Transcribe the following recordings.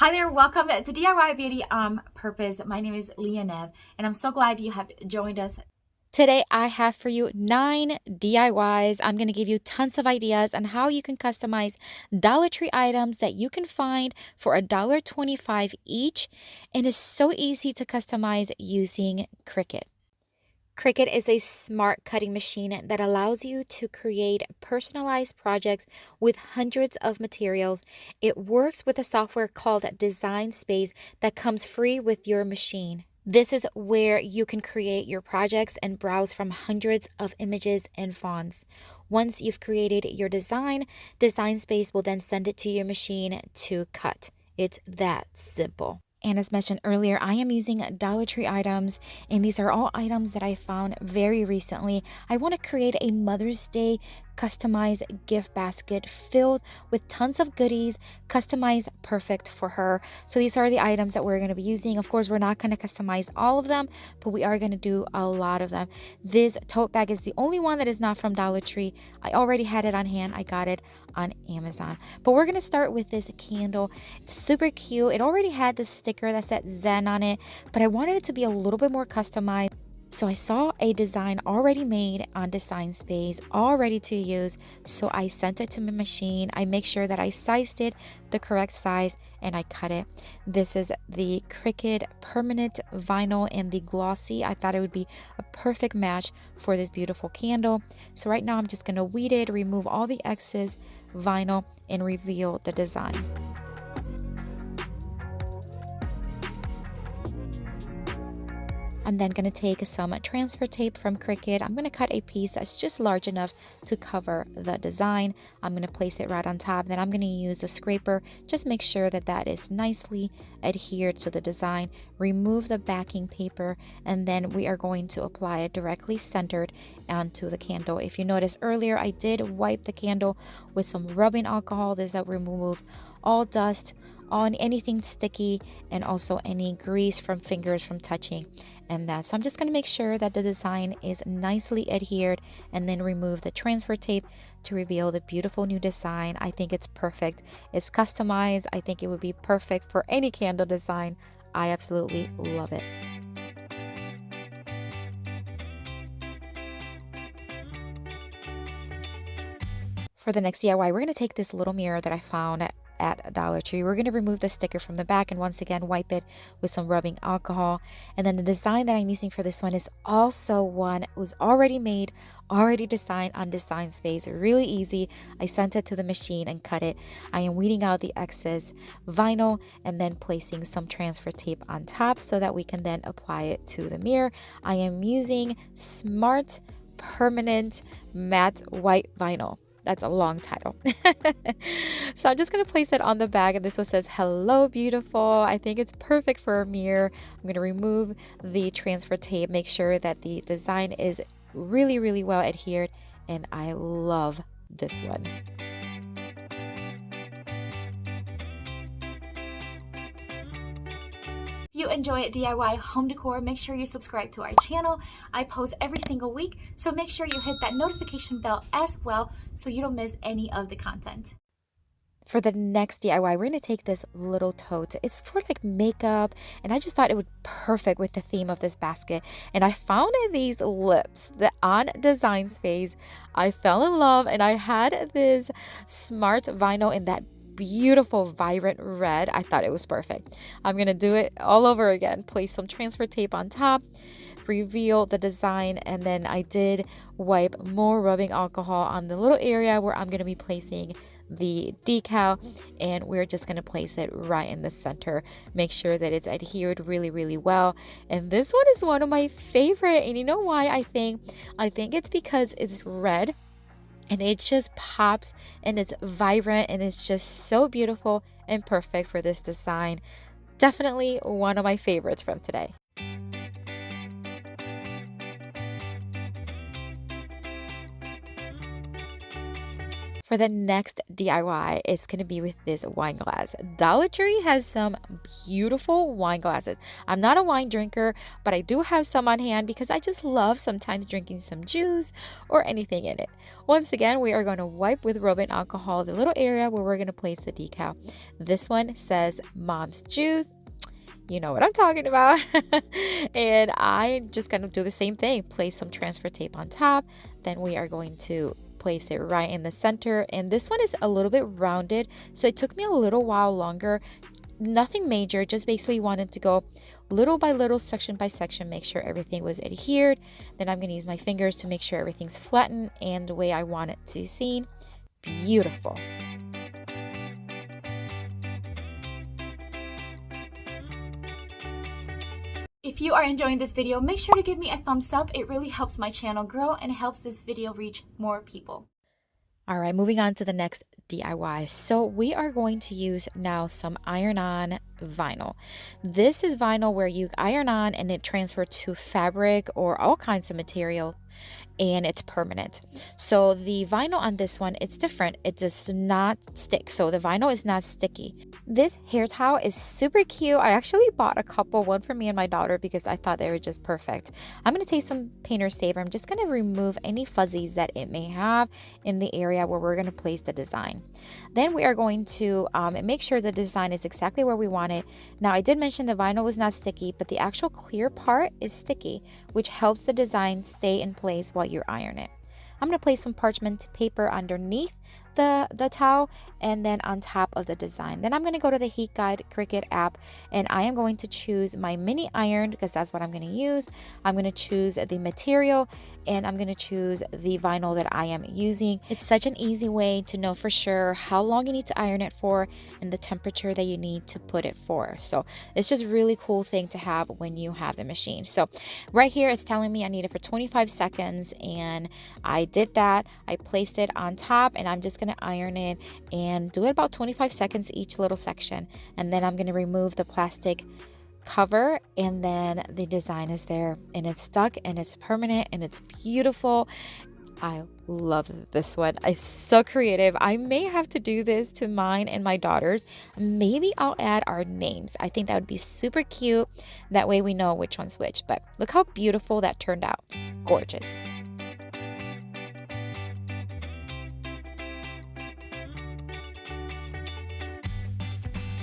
Hi there, welcome to DIY Beauty on Purpose. My name is Leonette, and I'm so glad you have joined us. Today, I have for you 9 DIYs. I'm going to give you tons of ideas on how you can customize Dollar Tree items that you can find for $1.25 each, and it's so easy to customize using Cricut. Cricut is a smart cutting machine that allows you to create personalized projects with hundreds of materials. It works with a software called Design Space that comes free with your machine. This is where you can create your projects and browse from hundreds of images and fonts. Once you've created your design, Design Space will then send it to your machine to cut. It's that simple. And as mentioned earlier, I am using Dollar Tree items, and these are all items that I found very recently. I want to create a Mother's Day customized gift basket filled with tons of goodies, customized perfect for her. So these are the items that we're going to be using. Of course, we're not going to customize all of them, but we are going to do a lot of them. This tote bag is the only one that is not from Dollar Tree. I already had it on hand. I got it on Amazon. But we're going to start with this candle. It's super cute. It already had this sticker that said Zen on it, but I wanted it to be a little bit more customized. So I saw a design already made on Design Space, all ready to use. So I sent it to my machine. I make sure that I sized it the correct size and I cut it. This is the Cricut permanent vinyl and the glossy. I thought it would be a perfect match for this beautiful candle. So right now I'm just going to weed it, remove all the excess vinyl and reveal the design. I'm then going to take some transfer tape from Cricut. I'm going to cut a piece that's just large enough to cover the design. I'm going to place it right on top. Then I'm going to use the scraper. Just make sure that that is nicely adhered to the design. Remove the backing paper, and then we are going to apply it directly centered onto the candle. If you noticed earlier, I did wipe the candle with some rubbing alcohol. This will remove all dust on anything sticky and also any grease from fingers from touching and that. So I'm just going to make sure that the design is nicely adhered and then remove the transfer tape to reveal the beautiful new design. I think it's perfect. It's customized. I think it would be perfect for any candle design. I absolutely love it. For the next DIY, we're going to take this little mirror that I found at Dollar Tree. We're going to remove the sticker from the back and once again wipe it with some rubbing alcohol. And then the design that I'm using for this one is also one was already made, already designed on Design Space. Really easy. I sent it to the machine and cut it. I am weeding out the excess vinyl and then placing some transfer tape on top so that we can then apply it to the mirror. I am using Smart Permanent Matte White Vinyl. That's a long title. So I'm just going to place it on the bag, and this one says, "Hello, beautiful." I think it's perfect for a mirror. I'm going to remove the transfer tape, make sure that the design is really, really well adhered, and I love this one. If you enjoy DIY home decor, make sure you subscribe to our channel. I post every single week, so make sure you hit that notification bell as well so you don't miss any of the content. For the next DIY, we're going to take this little tote. It's for like makeup, and I just thought it would be perfect with the theme of this basket. And I found these lips that on Design Space. I fell in love, and I had this smart vinyl in that beautiful vibrant red. I thought it was perfect. I'm gonna do it all over again. Place some transfer tape on top, reveal the design, and then I did wipe more rubbing alcohol on the little area where I'm gonna be placing the decal, and we're just going to place it right in the center. Make sure that it's adhered really, really well. And this one is one of my favorite, and you know why? I think it's because it's red and it just pops and it's vibrant and it's just so beautiful and perfect for this design. Definitely one of my favorites from today. For the next DIY, it's going to be with this wine glass. Dollar Tree has some beautiful wine glasses. I'm not a wine drinker, but I do have some on hand because I just love sometimes drinking some juice or anything in it. Once again, we are going to wipe with rubbing alcohol the little area where we're going to place the decal. This one says Mom's Juice. You know what I'm talking about. And I just going to do the same thing. Place some transfer tape on top. Then we are going to place it right in the center, and this one is a little bit rounded, so it took me a little while longer. Nothing major, just basically wanted to go little by little, section by section, make sure everything was adhered. Then I'm going to use my fingers to make sure everything's flattened and the way I want it to be seen. Beautiful. If you are enjoying this video, make sure to give me a thumbs up. It really helps my channel grow and helps this video reach more people. All right, moving on to the next DIY. So we are going to use now some iron-on vinyl. This is vinyl where you iron on and it transfers to fabric or all kinds of material, and it's permanent. So the vinyl on this one, it's different. It does not stick. So the vinyl is not sticky. This hair towel is super cute. I actually bought a couple, one for me and my daughter, because I thought they were just perfect. I'm going to take some painter's tape. I'm just going to remove any fuzzies that it may have in the area where we're going to place the design. Then we are going to make sure the design is exactly where we want it. Now, I did mention the vinyl was not sticky, but the actual clear part is sticky, which helps the design stay in place while you iron it. I'm going to place some parchment paper underneath the towel and then on top of the design. Then I'm going to go to the Heat Guide Cricut app, and I am going to choose my mini iron because that's what I'm going to use. I'm going to choose the material, and I'm going to choose the vinyl that I am using. It's such an easy way to know for sure how long you need to iron it for and the temperature that you need to put it for. So it's just a really cool thing to have when you have the machine. So right here it's telling me I need it for 25 seconds, and I did that. I placed it on top, and I'm just going to iron it and do it about 25 seconds each little section. And then I'm going to remove the plastic cover, and then the design is there, and it's stuck, and it's permanent, and it's beautiful. I love this one. It's so creative. I may have to do this to mine and my daughters. Maybe I'll add our names. I think that would be super cute. That way we know which one's which. But look how beautiful that turned out. Gorgeous.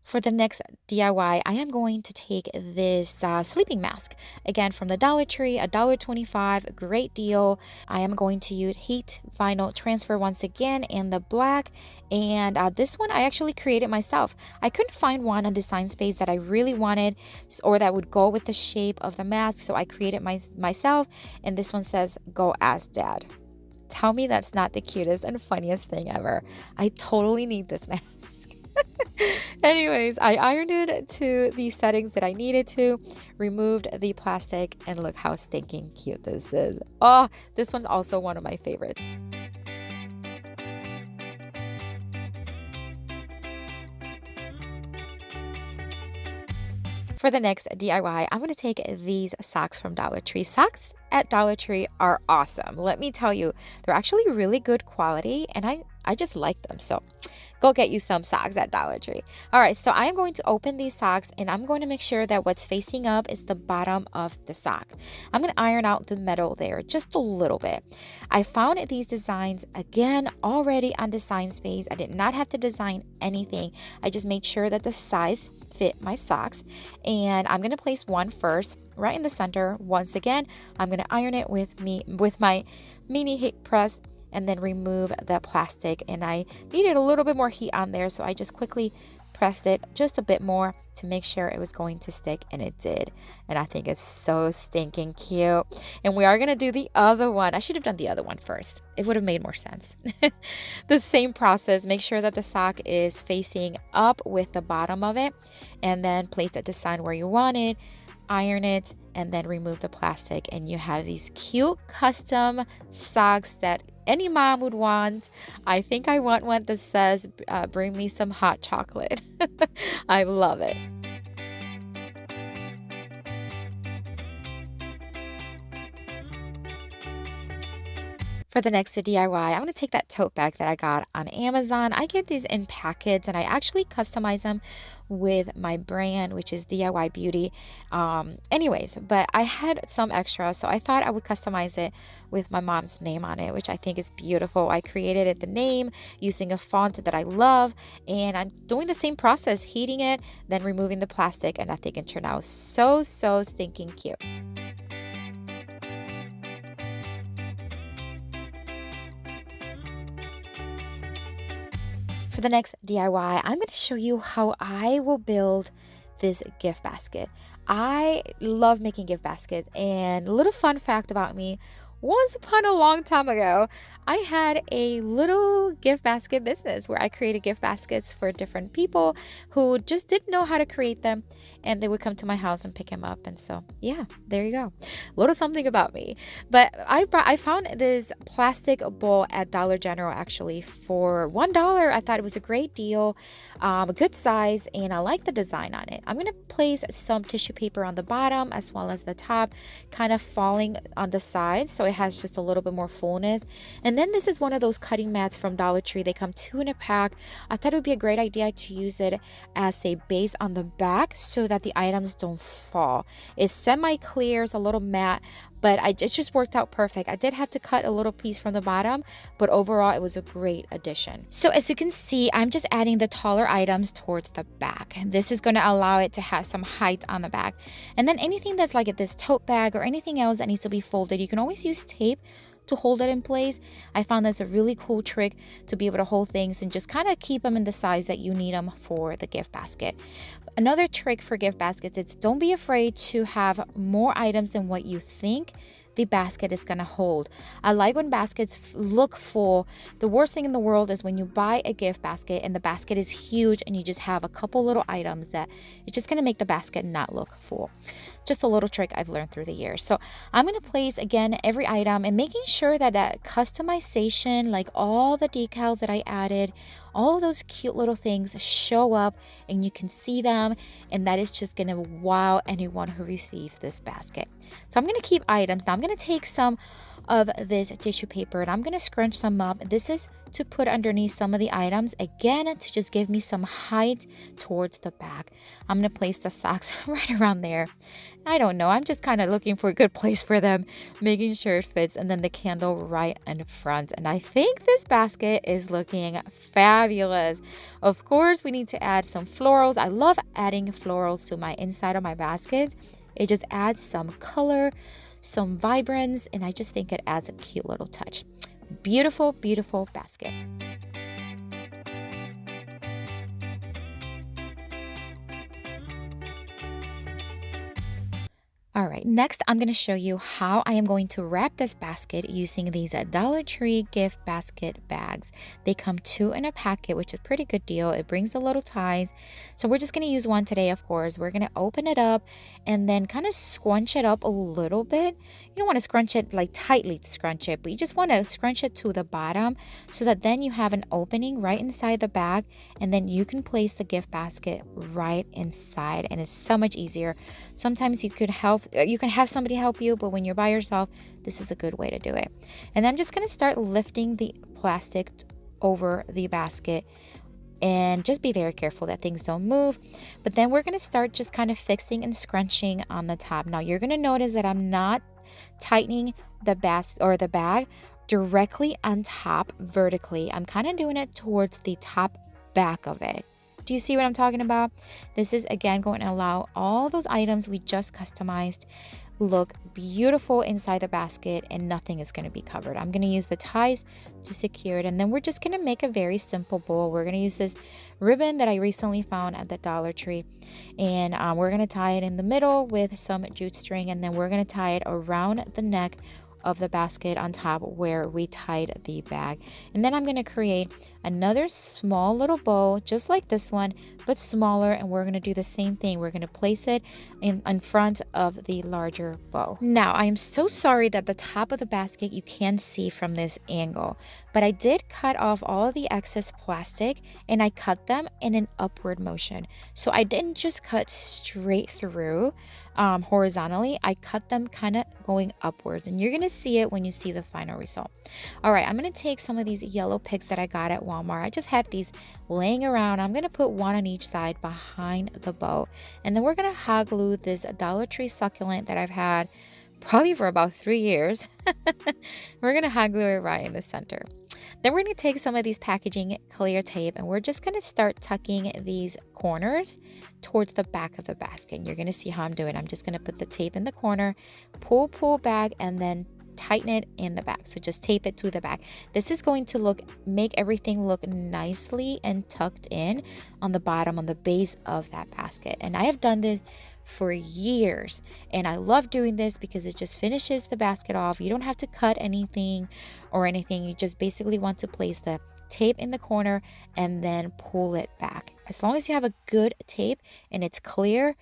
For the next DIY, I am going to take this sleeping mask, again from the Dollar Tree, $1.25, great deal. I am going to use heat vinyl transfer once again in the black, and this one I actually created myself. I couldn't find one on Design Space that I really wanted or that would go with the shape of the mask, so I created myself, and this one says, "Go Ask Dad." Tell me that's not the cutest and funniest thing ever. I totally need this mask. Anyways, I ironed it to the settings that I needed to, removed the plastic, and look how stinking cute this is. Oh, this one's also one of my favorites. For the next DIY, I'm going to take these socks from Dollar Tree. Socks at Dollar Tree are awesome. Let me tell you, they're actually really good quality, and I just like them. So go get you some socks at Dollar Tree. All right, so I am going to open these socks, and I'm going to make sure that what's facing up is the bottom of the sock. I'm going to iron out the metal there just a little bit. I found these designs again already on Design Space. I did not have to design anything. I just made sure that the size fit my socks, and I'm going to place one first right in the center. Once again, I'm going to iron it with my mini heat press, and then remove the plastic. And I needed a little bit more heat on there, so I just quickly pressed it just a bit more to make sure it was going to stick, and it did. And I think it's so stinking cute. And we are going to do the other one. I should have done the other one first. It would have made more sense. The same process. Make sure that the sock is facing up with the bottom of it, and then place the design where you want it, iron it, and then remove the plastic, and you have these cute custom socks that any mom would want. I think I want one that says, "Bring me some hot chocolate." I love it. For the next DIY, I'm going to take that tote bag that I got on Amazon. I get these in packets and I actually customize them with my brand, which is DIY Beauty. Anyways, but I had some extra, so I thought I would customize it with my mom's name on it, which I think is beautiful. I created it, the name, using a font that I love, and I'm doing the same process, heating it, then removing the plastic, and I think it turned out so stinking cute. For the next DIY, I'm going to show you how I will build this gift basket. I love making gift baskets, and a little fun fact about me, once upon a long time ago, I had a little gift basket business where I created gift baskets for different people who just didn't know how to create them, and they would come to my house and pick them up. And so, yeah, there you go. A little something about me. But I found this plastic bowl at Dollar General actually for $1. I thought it was a great deal, a good size, and I like the design on it. I'm going to place some tissue paper on the bottom as well as the top, kind of falling on the sides so it has just a little bit more fullness. And then this is one of those cutting mats from Dollar Tree. They come 2 in a pack. I thought it would be a great idea to use it as a base on the back so that the items don't fall. It's semi-clear, it's a little matte, but it just worked out perfect. I did have to cut a little piece from the bottom, but overall it was a great addition. So as you can see, I'm just adding the taller items towards the back. This is going to allow it to have some height on the back. And then anything that's like this tote bag or anything else that needs to be folded, you can always use tape to hold it in place. I found this a really cool trick to be able to hold things and just kind of keep them in the size that you need them for the gift basket. Another trick for gift baskets is don't be afraid to have more items than what you think the basket is going to hold. I like when baskets look full. The worst thing in the world is when you buy a gift basket and the basket is huge and you just have a couple little items that it's just going to make the basket not look full. Just a little trick I've learned through the years. So I'm going to place again every item and making sure that that customization, like all the decals that I added, all of those cute little things show up and you can see them, and that is just going to wow anyone who receives this basket. So I'm going to keep items. Now I'm going to take some of this tissue paper and I'm going to scrunch some up. This is to put underneath some of the items, again to just give me some height towards the back. I'm going to place the socks right around there. I don't know, I'm just kind of looking for a good place for them, making sure it fits, and then the candle right in front. And I think this basket is looking fabulous. Of course, we need to add some florals. I love adding florals to my inside of my baskets. It just adds some color, some vibrance, and I just think it adds a cute little touch. Beautiful, beautiful basket. All right, next I'm going to show you how I am going to wrap this basket using these Dollar Tree gift basket bags. They come 2 in a packet, which is a pretty good deal. It brings the little ties. So we're just going to use one today, of course. We're going to open it up and then kind of scrunch it up a little bit. You don't want to scrunch it like tightly scrunch it, but you just want to scrunch it to the bottom so that then you have an opening right inside the bag, and then you can place the gift basket right inside, and it's so much easier. Sometimes you can have somebody help you, but when you're by yourself, this is a good way to do it. And I'm just going to start lifting the plastic over the basket, and just be very careful that things don't move. But then we're going to start just kind of fixing and scrunching on the top. Now you're going to notice that I'm not tightening the bag directly on top vertically. I'm kind of doing it towards the top back of it. Do you see what I'm talking about? This is again going to allow all those items we just customized look beautiful inside the basket, and nothing is going to be covered. I'm going to use the ties to secure it, and then we're just going to make a very simple bowl. We're going to use this ribbon that I recently found at the Dollar Tree, and we're going to tie it in the middle with some jute string, and then we're going to tie it around the neck of the basket on top where we tied the bag. And then I'm going to create another small little bow just like this one, but smaller, and we're going to do the same thing. We're going to place it in front of the larger bow. Now I am so sorry that the top of the basket you can see from this angle, but I did cut off all of the excess plastic and I cut them in an upward motion. So I didn't just cut straight through horizontally. I cut them kind of going upwards, and you're going to see it when you see the final result. All right, I'm going to take some of these yellow picks that I got at Walmart. I just had these laying around. I'm going to put one on each side behind the bow, and then we're going to hot glue this Dollar Tree succulent that I've had probably for about 3 years. We're going to hot glue it right in the center. Then we're going to take some of these packaging clear tape, and we're just going to start tucking these corners towards the back of the basket. And you're going to see how I'm doing. I'm just going to put the tape in the corner, pull back, and then tighten it in the back. So just tape it to the back. This is going to make everything look nicely and tucked in on the bottom, on the base of that basket. And I have done this for years, and I love doing this because it just finishes the basket off. You don't have to cut anything or anything. You just basically want to place the tape in the corner and then pull it back. As long as you have a good tape and it's clear,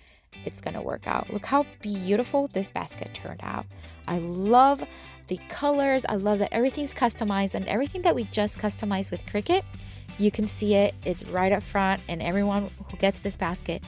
it's gonna work out. Look how beautiful this basket turned out. I love the colors. I love that everything's customized, and everything that we just customized with Cricut, you can see it. It's right up front, and everyone who gets this basket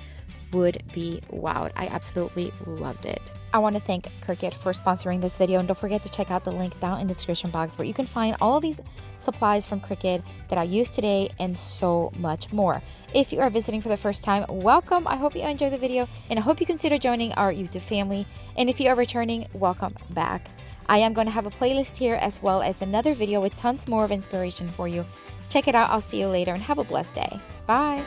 would be wowed. I absolutely loved it. I want to thank Cricut for sponsoring this video, and don't forget to check out the link down in the description box where you can find all of these supplies from Cricut that I used today and so much more. If you are visiting for the first time, welcome. I hope you enjoyed the video, and I hope you consider joining our YouTube family. And if you are returning, welcome back. I am going to have a playlist here as well as another video with tons more of inspiration for you. Check it out. I'll see you later, and have a blessed day. Bye.